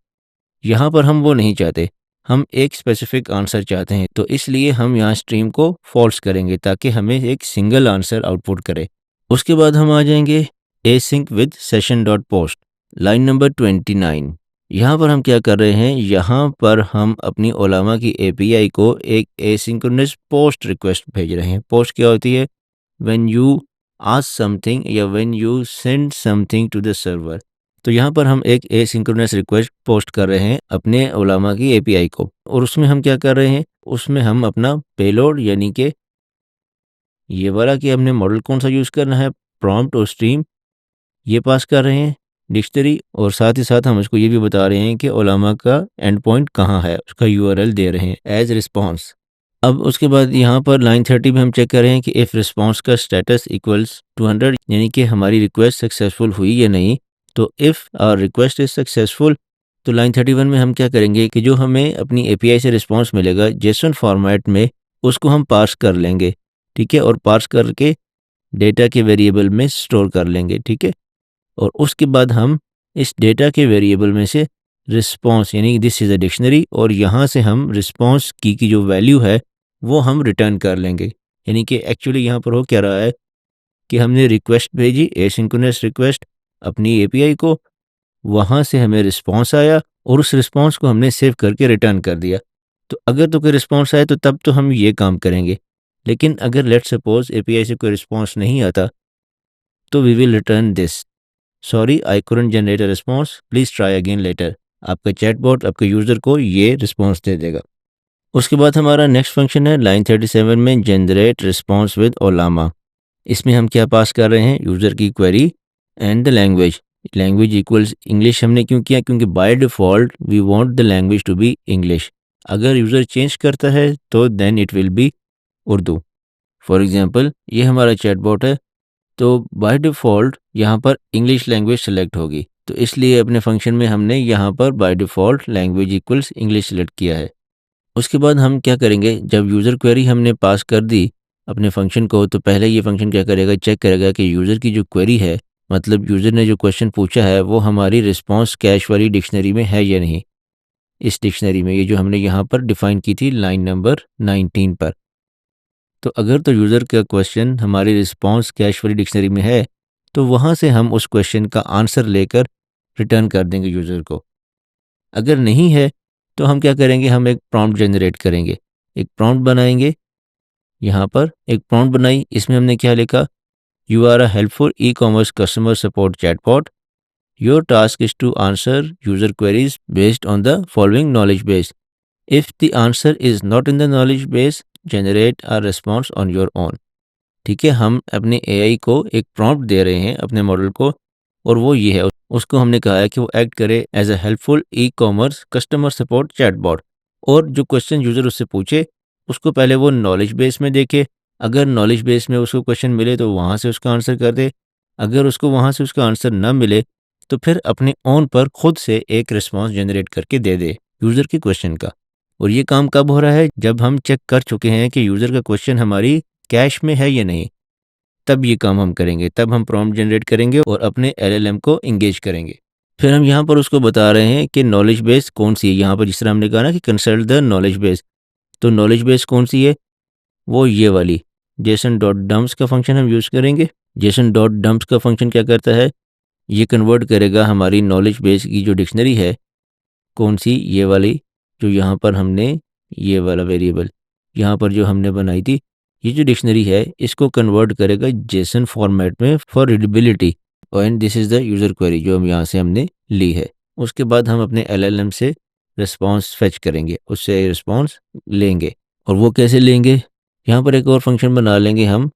यहाँ पर हम वो नहीं चाहते, हम एक स्पेसिफिक आंसर चाहते हैं, तो इसलिए हम यहाँ स्ट्रीम को फॉल्स करेंगे ताकि हमें एक सिंगल आंसर आउटपुट करे। उसके बाद हम आ जाएंगे async with session dot post, line number 29। यहाँ पर हम क्या कर रहे हैं, यहाँ पर हम अपनी ओलामा की एपीआई को एक एसिंक्रोनस पोस्ट रिक्वेस्ट भेज रहे हैं। पोस्ट क्या होती है, व्हेन यू आस्क समथिंग या when you send something to the server. तो यहाँ पर हम एक एसिंक्रोनस रिक्वेस्ट पोस्ट कर रहे हैं अपने ओलामा की एपीआई को, और उसमें हम क्या कर रहे हैं, उसमें हम अपना पेलोड यानी कि ये वाला कि हमने मॉडल कौन सा यूज़ करना है, प्रॉम्प्ट और स्ट्रीम, ये पास कर रहे हैं डिक्शनरी, और साथ ही साथ हम उसको ये भी बता रहे हैं कि ओलामा का एंड पॉइंट कहाँ है, उसका यूआरएल दे रहे हैं एज रिस्पॉन्स। अब उसके बाद यहाँ पर लाइन 30 में हम चेक कर रहे हैं कि इफ़ रिस्पॉन्स का स्टेटस इक्वल्स टू 100, यानी कि हमारी रिक्वेस्ट सक्सेसफुल हुई या नहीं। तो if our request is successful, तो लाइन 31 में हम क्या करेंगे कि जो हमें अपनी एपीआई से रिस्पॉन्स मिलेगा जेसन फॉर्मेट में, उसको हम पार्स कर लेंगे, ठीक है, और पार्स करके डेटा के वेरिएबल में स्टोर कर लेंगे, ठीक है। और उसके बाद हम इस डेटा के वेरिएबल में से रिस्पॉन्स यानी दिस इज़ अ डिक्शनरी, और यहाँ से हम रिस्पॉन्स की जो वैल्यू है वो हम रिटर्न कर लेंगे। यानी कि एक्चुअली यहाँ पर हो क्या रहा है कि हमने रिक्वेस्ट भेजी, एसिंक्रोनस रिक्वेस्ट अपनी एपीआई को, वहाँ से हमें रिस्पॉन्स आया और उस रिस्पॉन्स को हमने सेव करके रिटर्न कर दिया। तो अगर तो कोई रिस्पॉन्स आए तो तब तो हम ये काम करेंगे, लेकिन अगर लेट्स सपोज एपीआई से कोई रिस्पॉन्स नहीं आता तो we will return this, sorry I couldn't generate a response, please try again later. आपका चैटबॉट आपके यूज़र को ये रिस्पॉन्स दे देगा। उसके बाद हमारा नेक्स्ट फंक्शन है लाइन 37 में जनरेट रिस्पॉन्स विद ओलामा। इसमें हम क्या पास कर रहे हैं, यूज़र की query and the language. Language equals English हमने क्यों किया? क्योंकि by default we want the language to be English. अगर यूज़र चेंज करता है तो then it will be Urdu. For example ये हमारा चैटबॉट है, तो बाय डिफ़ॉल्ट यहाँ पर इंग्लिश लैंग्वेज सेलेक्ट होगी। तो इसलिए अपने फंक्शन में हमने यहाँ पर by default language equals English select किया है। उसके बाद हम क्या करेंगे, जब यूज़र क्वेरी हमने पास कर दी अपने फंक्शन को, तो पहले ये फंक्शन क्या करेगा, चेक करेगा कि यूज़र की जो क्वेरी है, मतलब यूज़र ने जो क्वेश्चन पूछा है वो हमारी रिस्पॉन्स कैश वाली डिक्शनरी में है या नहीं। इस डिक्शनरी में, ये जो हमने यहाँ पर डिफ़ाइन की थी लाइन नंबर 19 पर। तो अगर तो यूज़र का क्वेश्चन हमारी रिस्पॉन्स कैश वाली डिक्शनरी में है, तो वहाँ से हम उस क्वेश्चन का आंसर लेकर रिटर्न कर देंगे यूज़र को। अगर नहीं है तो हम क्या करेंगे, हम एक प्रॉम्प्ट जनरेट करेंगे, एक प्रॉम्प्ट बनाएंगे। यहाँ पर एक प्रॉम्प्ट बनाई, इसमें हमने क्या लिखा, you are a helpful e commerce customer support chatbot, your task is to answer user queries based on the following knowledge base. If the answer is not in the knowledge base, generate a response on your own. ठीक है, हम अपने एआई को एक प्रॉम्प्ट दे रहे हैं अपने मॉडल को, और वो ये है, उसको हमने कहा है कि वो एक्ट करे as a helpful e commerce customer support chatbot. और जो क्वेश्चन यूज़र उससे पूछे उसको पहले वो नॉलेज बेस में देखे, अगर नॉलेज बेस में उसको क्वेश्चन मिले तो वहाँ से उसका आंसर कर दे, अगर उसको वहाँ से उसका आंसर ना मिले तो फिर अपने ओन पर खुद से एक रिस्पॉन्स जनरेट करके दे दे यूज़र के क्वेश्चन का। और ये काम कब हो रहा है, जब हम चेक कर चुके हैं कि यूज़र का क्वेश्चन हमारी कैश में है या नहीं, तब ये काम हम करेंगे, तब हम प्रॉम्प्ट जनरेट करेंगे और अपने एलएलएम को एंगेज करेंगे। फिर हम यहाँ पर उसको बता रहे हैं कि नॉलेज बेस कौन सी है, यहाँ पर जिस तरह हमने कहा ना कि कंसल्ट द नॉलेज बेस, तो नॉलेज बेस कौन सी है, वो ये वाली जेसन डॉट डम्प्स का फंक्शन हम यूज़ करेंगे। जेसन डॉट डम्प्स का फंक्शन क्या करता है, ये कन्वर्ट करेगा हमारी नॉलेज बेस की जो डिक्शनरी है, कौन सी, ये वाली, जो यहाँ पर हमने ये वाला वेरिएबल यहाँ पर जो हमने बनाई थी, ये जो डिक्शनरी है इसको कन्वर्ट करेगा जेसन फॉर्मेट में for readability, and this is the user query जो हम यहाँ से हमने ली है। उसके बाद हम अपने एलएलएम से रिस्पॉन्स फेच करेंगे, उससे रिस्पॉन्स लेंगे। और वो कैसे लेंगे, यहाँ पर एक और फंक्शन बना लेंगे हम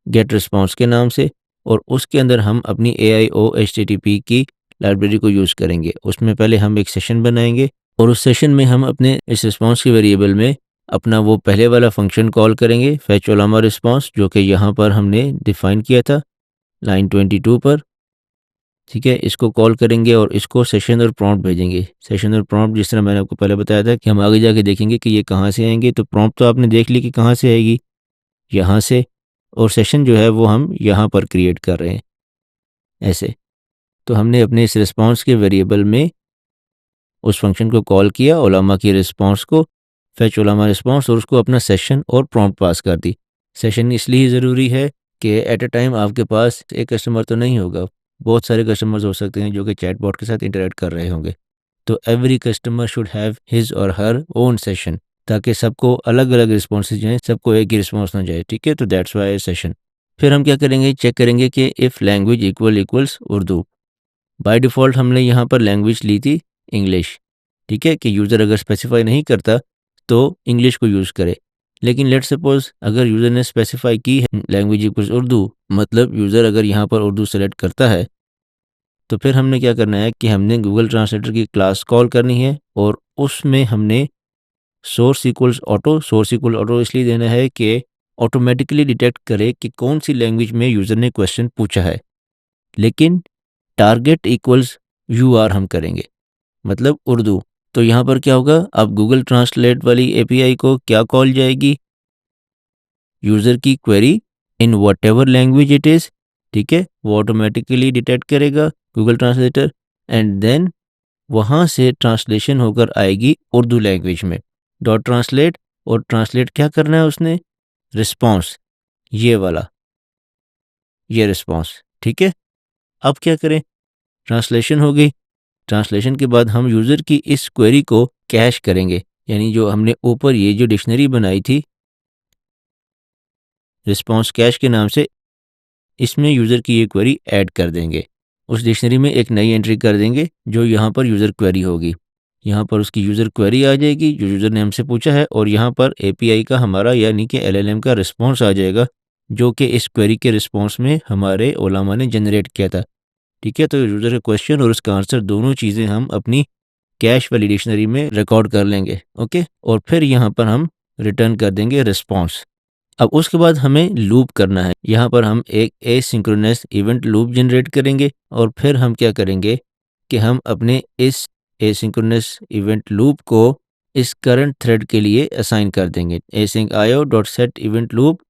गेट रिस्पॉन्स के नाम से, और उसके अंदर हम अपनी AIO HTTP की लाइब्रेरी को यूज़ करेंगे। उसमें पहले हम एक सेशन बनाएंगे और उस सेशन में हम अपने इस रिस्पॉन्स के वेरिएबल में अपना वो पहले वाला फंक्शन कॉल करेंगे, फेच ओलामा रिस्पॉन्स, जो कि यहाँ पर हमने डिफ़ाइन किया था लाइन 22 पर। ठीक है, इसको कॉल करेंगे और इसको सेशन और प्रॉम्प्ट भेजेंगे। सेशन और प्रॉम्प्ट जिस तरह मैंने आपको पहले बताया था कि हम आगे जाके देखेंगे कि ये कहाँ से आएंगे। तो प्रॉम्प्ट तो आपने देख ली कि कहाँ से आएगी, यहाँ से, और सेशन जो है वो हम यहाँ पर क्रिएट कर रहे हैं ऐसे। तो हमने अपने इस रिस्पॉन्स के वेरिएबल में उस फंक्शन को कॉल किया, ओलामा की रिस्पॉन्स को, फेच ओलामा रिस्पॉन्स, और उसको अपना सेशन और प्रॉम्प्ट पास कर दी। सेशन इसलिए ज़रूरी है कि एट अ टाइम आपके पास एक कस्टमर तो नहीं होगा, बहुत सारे कस्टमर्स हो सकते हैं जो कि चैटबॉट के साथ इंटरेक्ट कर रहे होंगे। तो every customer should have his और हर ओन सेशन, ताकि सबको अलग अलग रिस्पॉन्सेज जाएँ, सबको एक ही रिस्पॉन्स ना जाए। ठीक है, तो दैट्स वाई सेशन। फिर हम क्या करेंगे, चेक करेंगे कि if language equals Urdu. By default हमने यहाँ पर लैंग्वेज ली थी इंग्लिश। ठीक है, कि यूज़र अगर स्पेसिफाई नहीं करता तो इंग्लिश को यूज़ करे। लेकिन लेट्स सपोज़ अगर यूज़र ने स्पेसिफाई की है लैंग्वेज इक्वल्स उर्दू, मतलब यूज़र अगर यहाँ पर उर्दू सेलेक्ट करता है, तो फिर हमने क्या करना है कि हमने गूगल ट्रांसलेटर की क्लास कॉल करनी है, और उसमें हमने सोर्स इक्वल ऑटो इसलिए देना है कि ऑटोमेटिकली डिटेक्ट करे कि कौन सी लैंग्वेज में यूज़र ने क्वेश्चन पूछा है। लेकिन टारगेट इक्वल्स यूआर हम करेंगे, मतलब उर्दू। तो यहाँ पर क्या होगा, अब गूगल ट्रांसलेट वाली एपीआई को क्या कॉल जाएगी, यूज़र की query in whatever language it is. ठीक है, वो ऑटोमेटिकली डिटेक्ट करेगा गूगल ट्रांसलेटर, एंड देन वहाँ से ट्रांसलेशन होकर आएगी उर्दू लैंग्वेज में, डॉट ट्रांसलेट। और ट्रांसलेट क्या करना है उसने, रिस्पॉन्स, ये वाला, ये रिस्पॉन्स। ठीक है, अब क्या करें, ट्रांसलेशन हो गई। ट्रांसलेशन के बाद हम यूज़र की इस क्वेरी को कैश करेंगे, यानी जो हमने ऊपर ये जो डिक्शनरी बनाई थी रिस्पॉन्स कैश के नाम से, इसमें यूज़र की ये क्वेरी ऐड कर देंगे। उस डिक्शनरी में एक नई एंट्री कर देंगे जो यहाँ पर यूज़र क्वेरी होगी। यहाँ पर उसकी यूज़र क्वेरी आ जाएगी जो यूज़र ने हमसे पूछा है, और यहाँ पर एपीआई का हमारा यानी कि एलएलएम का रिस्पॉन्स आ जाएगा, जो कि इस क्वेरी के रिस्पॉन्स में हमारे ओलामा ने जनरेट किया था। ठीक है। तो यूज़र का क्वेश्चन और उसका आंसर दोनों चीज़ें हम अपनी कैश वाली डिक्शनरी में रिकॉर्ड कर लेंगे। ओके, और फिर यहाँ पर हम रिटर्न कर देंगे रिस्पॉन्स। अब उसके बाद हमें लूप करना है। यहाँ पर हम एक एसिंक्रोनस इवेंट लूप जनरेट करेंगे और फिर हम क्या करेंगे कि हम अपने इस एसिंक्रोनस इवेंट लूप को इस करंट थ्रेड के लिए असाइन कर देंगे। async io dot set event loop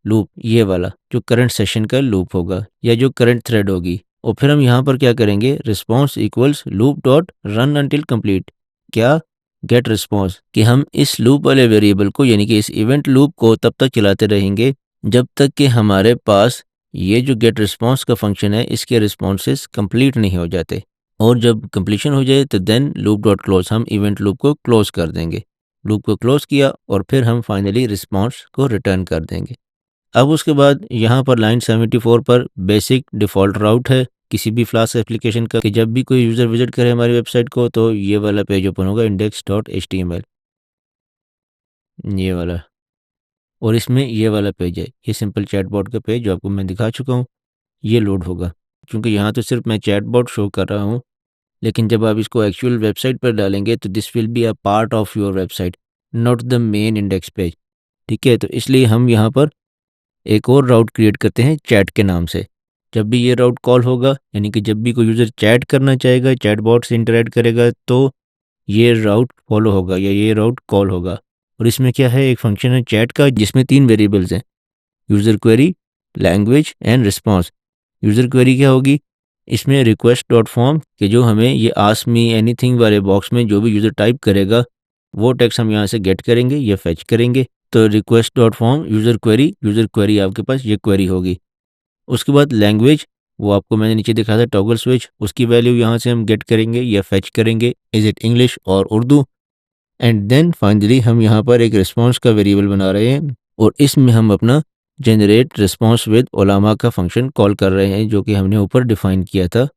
loop, ये वाला जो करंट सेशन का लूप होगा या जो करंट थ्रेड होगी। और फिर हम यहाँ पर क्या करेंगे, response equals loop dot run until complete, क्या गेट रिस्पॉन्स, कि हम इस लूप वाले वेरिएबल को यानी कि इस इवेंट लूप को तब तक चलाते रहेंगे जब तक कि हमारे पास ये जो गेट रिस्पॉन्स का फंक्शन है इसके रिस्पॉन्सेस कंप्लीट नहीं हो जाते। और जब कंप्लीशन हो जाए तो देन लूप डॉट क्लोज, हम इवेंट लूप को क्लोज कर देंगे। लूप को क्लोज किया और फिर हम फाइनली रिस्पॉन्स को रिटर्न कर देंगे। अब उसके बाद यहाँ पर लाइन 74 पर बेसिक डिफ़ॉल्ट राउट है किसी भी फ्लास्क एप्लीकेशन का, कि जब भी कोई यूज़र विजिट करे हमारी वेबसाइट को तो ये वाला पेज ओपन होगा, index.html, ये वाला। और इसमें ये वाला पेज है, ये सिंपल चैटबॉट का पेज जो आपको मैं दिखा चुका हूँ, ये लोड होगा। क्योंकि यहाँ तो सिर्फ मैं चैटबॉट शो कर रहा हूँ, लेकिन जब आप इसको एक्चुअल वेबसाइट पर डालेंगे तो this will be a part of your website, not the main index page. ठीक है, तो इसलिए हम यहाँ पर एक और राउट क्रिएट करते हैं चैट के नाम से। जब भी ये राउट कॉल होगा यानी कि जब भी कोई यूज़र चैट करना चाहेगा, चैटबॉट से इंटरैक्ट करेगा, तो ये राउट फॉलो होगा या ये राउट कॉल होगा। और इसमें क्या है, एक फंक्शन है चैट का जिसमें 3 वेरिएबल्स हैं, user query, language and response. User query क्या होगी, इसमें रिक्वेस्ट डॉट फॉर्म कि जो हमें ये आस्क मी एनीथिंग वाले बॉक्स में जो भी यूज़र टाइप करेगा वो टेक्स्ट हम यहाँ से गेट करेंगे या फेच करेंगे। तो request dot form user query आपके पास ये क्वेरी होगी। उसके बाद लैंग्वेज, वो आपको मैंने नीचे दिखाया था टॉगल स्विच, उसकी वैल्यू यहाँ से हम गेट करेंगे या फेच करेंगे, इज़ इट इंग्लिश और उर्दू। एंड देन फाइनली हम यहाँ पर एक रिस्पॉन्स का वेरिएबल बना रहे हैं और इसमें हम अपना जनरेट रिस्पॉन्स विद ओलामा का फंक्शन कॉल कर रहे हैं जो कि हमने ऊपर डिफाइन किया था,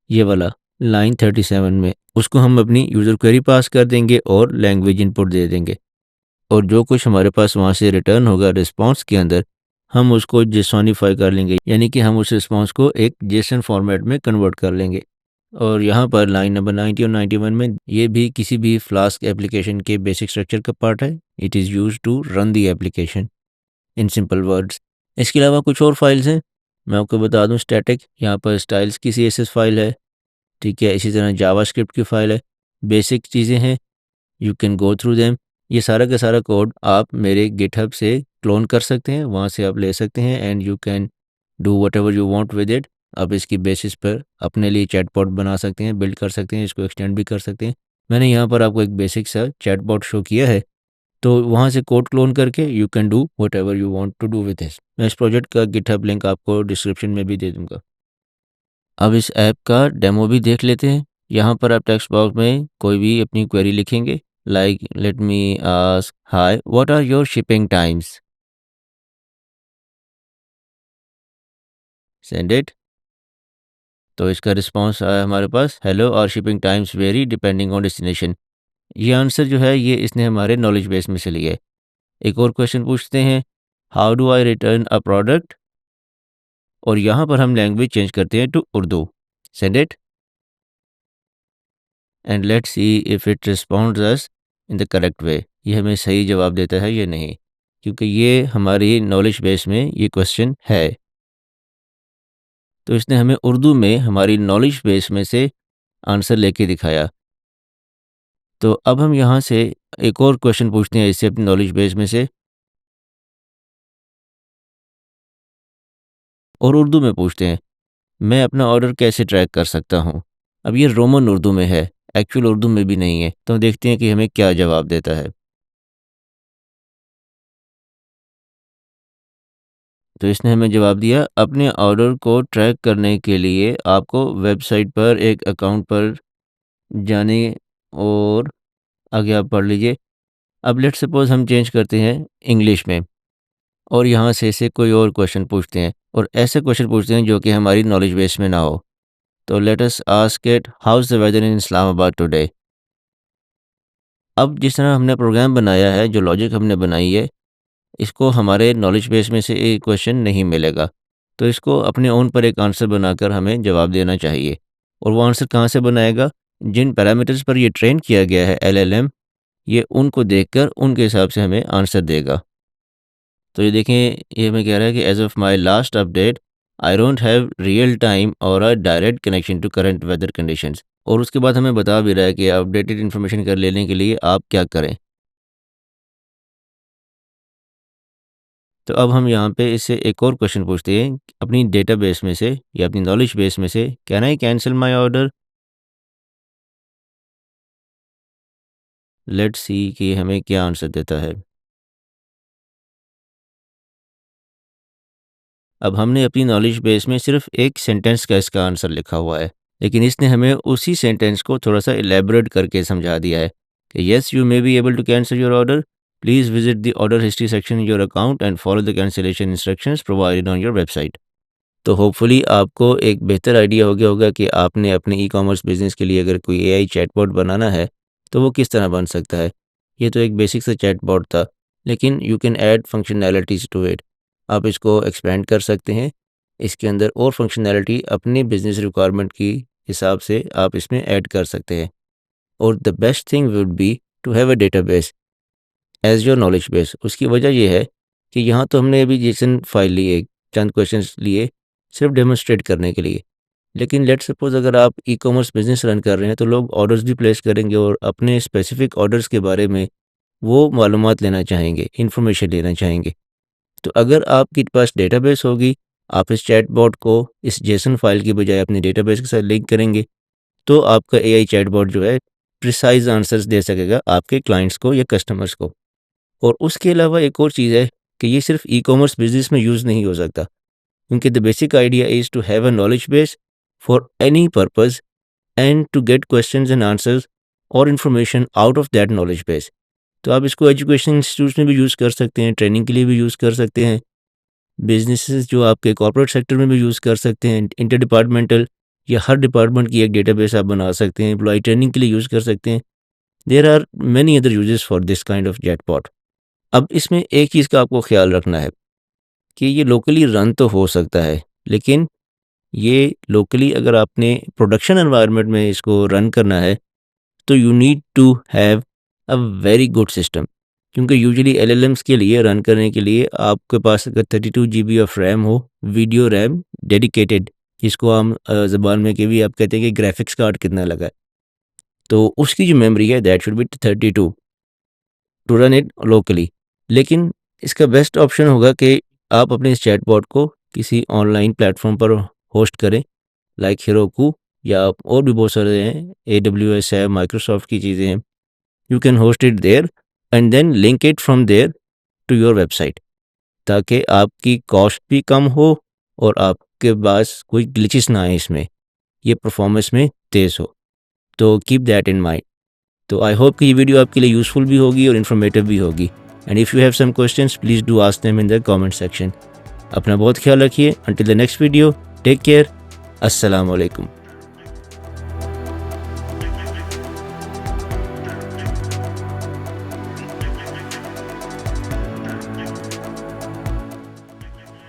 ये वाला लाइन 37 में। उसको हम अपनी यूज़र क्वेरी पास कर देंगे और लैंग्वेज इनपुट दे देंगे और जो कुछ हमारे पास वहाँ से रिटर्न होगा रिस्पॉन्स के अंदर हम उसको जेसॉनिफाई कर लेंगे, यानी कि हम उस रिस्पॉन्स को एक जेसन फॉर्मेट में कन्वर्ट कर लेंगे। और यहाँ पर लाइन नंबर 90 और 91 में ये भी किसी भी फ्लास्क एप्लीकेशन के बेसिक स्ट्रक्चर का पार्ट है। It is use to run the application in simple words. इसके अलावा कुछ और फाइल्स हैं, मैं आपको बता दूं। स्टैटिक, यहाँ पर स्टाइल्स की CSS फाइल है, ठीक है। इसी तरह जावास्क्रिप्ट की फाइल है, बेसिक चीज़ें हैं, you can go through them. ये सारा का सारा कोड आप मेरे गिटहब से क्लोन कर सकते हैं, वहाँ से आप ले सकते हैं and you can do whatever you want with it. आप इसकी बेसिस पर अपने लिए चैटबॉट बना सकते हैं, बिल्ड कर सकते हैं, इसको एक्सटेंड भी कर सकते हैं। मैंने यहाँ पर आपको एक बेसिक सा चैटबॉट शो किया है, तो वहाँ से कोड क्लोन करके you can do whatever you want to do with this. मैं इस प्रोजेक्ट का गिटहब लिंक आपको डिस्क्रिप्शन में भी दे दूँगा। अब इस ऐप का डेमो भी देख लेते हैं। यहाँ पर आप टेक्स्ट बॉक्स में कोई भी अपनी क्वेरी लिखेंगे, like let me ask hi what are your shipping times, send it. तो इसका रिस्पॉन्स आया हमारे पास, hello our shipping times vary depending on destination. ये आंसर जो है ये इसने हमारे नॉलेज बेस में से लिया है। एक और क्वेश्चन पूछते हैं, how do I return a product, और यहाँ पर हम लैंग्वेज चेंज करते हैं to Urdu, send it and let's see if it responds us in the correct way. ये हमें सही जवाब देता है या नहीं, क्योंकि ये हमारी नॉलेज बेस में ये क्वेश्चन है। तो इसने हमें उर्दू में हमारी नॉलेज बेस में से आंसर लेके दिखाया। तो अब हम यहाँ से एक और क्वेश्चन पूछते हैं इससे अपनी नॉलेज बेस में से, और उर्दू में पूछते हैं, मैं अपना ऑर्डर कैसे ट्रैक कर सकता हूँ। अब ये रोमन उर्दू में है, एक्चुअल उर्दू में भी नहीं है। तो देखते हैं कि हमें क्या जवाब देता है। तो इसने हमें जवाब दिया, अपने ऑर्डर को ट्रैक करने के लिए आपको वेबसाइट पर एक अकाउंट पर जाने, और आगे आप पढ़ लीजिए। अब लेट्स सपोज हम चेंज करते हैं इंग्लिश में और यहाँ से कोई और क्वेश्चन पूछते हैं, और ऐसे क्वेश्चन पूछते हैं जो कि हमारी नॉलेज बेस में ना हो। तो let us ask it, how is the weather in Islamabad today. अब जिस तरह हमने प्रोग्राम बनाया है, जो लॉजिक हमने बनाई है, इसको हमारे नॉलेज बेस में से एक क्वेश्चन नहीं मिलेगा। तो इसको अपने ओन पर एक आंसर बनाकर हमें जवाब देना चाहिए। और वो आंसर कहाँ से बनाएगा? जिन पैरामीटर्स पर ये ट्रेन किया गया है एलएलएम, ये उनको देखकर उनके हिसाब से हमें आंसर देगा। तो ये देखें, ये हमें कह रहा है कि as of my last update I don't have real time और a direct connection to current weather conditions. और उसके बाद हमें बता भी रहा है कि अपडेटेड इन्फॉर्मेशन कर लेने के लिए आप क्या करें। तो अब हम यहाँ पे इससे एक और क्वेश्चन पूछते हैं अपनी डेटाबेस में से या अपनी नॉलेज बेस में से, can I cancel my order? Let's see कि हमें क्या आंसर देता है। अब हमने अपनी नॉलेज बेस में सिर्फ एक सेंटेंस का इसका आंसर लिखा हुआ है, लेकिन इसने हमें उसी सेंटेंस को थोड़ा सा एलेबोरेट करके समझा दिया है कि yes you may be able to cancel your order, please visit the order history section in your account and follow the cancellation instructions provided on your website. तो होपफुली आपको एक बेहतर आइडिया हो गया होगा कि आपने अपने ई कॉमर्स बिजनेस के लिए अगर कोई एआई चैटबॉट बनाना है तो वो किस तरह बन सकता है। ये तो एक बेसिक सा चैटबॉट था, लेकिन you can add functionalities to it. आप इसको एक्सपेंड कर सकते हैं, इसके अंदर और फंक्शनैलिटी अपने बिजनेस रिक्वायरमेंट की हिसाब से आप इसमें ऐड कर सकते हैं। और the best thing would be to have a database as your knowledge base. उसकी वजह ये है कि यहाँ तो हमने अभी जेसन फाइल लिए, चंद क्वेश्चंस लिए सिर्फ डेमोन्स्ट्रेट करने के लिए, लेकिन लेट्स सपोज अगर आप ई कॉमर्स बिजनेस रन कर रहे हैं तो लोग ऑर्डर्स भी प्लेस करेंगे और अपने स्पेसिफिक ऑर्डर्स के बारे में वो मालूमात लेना चाहेंगे, इन्फॉर्मेशन लेना चाहेंगे। तो अगर आपके पास डेटाबेस होगी, आप इस चैटबॉट को इस जेसन फाइल की बजाय अपने डेटाबेस के साथ लिंक करेंगे, तो आपका एआई चैटबॉट जो है प्रिसाइज आंसर्स दे सकेगा आपके क्लाइंट्स को या कस्टमर्स को। और उसके अलावा एक और चीज़ है कि ये सिर्फ ई कॉमर्स बिजनेस में यूज़ नहीं हो सकता, क्योंकि the basic idea is to have a knowledge base for any purpose and to get questions and answers और information out of that knowledge base. तो आप इसको एजुकेशन इंस्टीट्यूट्स में भी यूज़ कर सकते हैं, ट्रेनिंग के लिए भी यूज़ कर सकते हैं, बिजनेसेस जो आपके कॉर्पोरेट सेक्टर में भी यूज़ कर सकते हैं, इंटर डिपार्टमेंटल या हर डिपार्टमेंट की एक डेटाबेस आप बना सकते हैं, एम्प्लॉय ट्रेनिंग के लिए यूज़ कर सकते हैं। There are many other uses for this kind of chatbot. अब इसमें एक चीज़ का आपको ख्याल रखना है कि ये लोकली रन तो हो सकता है, लेकिन ये लोकली अगर आपने प्रोडक्शन एनवायरनमेंट में इसको रन करना है तो you need to have a very good system. क्योंकि यूजुअली एलएलएम्स के लिए रन करने के लिए आपके पास अगर 32 जीबी ऑफ रैम हो, वीडियो रैम डेडिकेटेड, जिसको हम ज़बान में के भी आप कहते हैं कि ग्राफिक्स कार्ड कितना लगा है, तो उसकी जो मेमोरी है that should be 32 to run it locally. लेकिन इसका बेस्ट ऑप्शन होगा कि आप अपने इस चैटबॉट को किसी ऑनलाइन प्लेटफॉर्म पर होस्ट करें, लाइक हेरोकू या और भी बहुत सारे हैं, AWS है, माइक्रोसॉफ्ट की चीज़ें हैं। You can host it there and then link it from there to your website, ताकि आपकी कॉस्ट भी कम हो और आपके पास कोई ग्लिचेस ना आए इसमें, ये परफॉर्मेंस में तेज़ हो। तो कीप दैट इन माइंड। तो आई होप कि ये वीडियो आपके लिए यूज़फुल भी होगी और इन्फॉर्मेटिव भी होगी। And if you have some questions please do ask them in the comment section. अपना बहुत ख्याल रखिए। Until the next video, take care. अस्सलाम वालेकुम।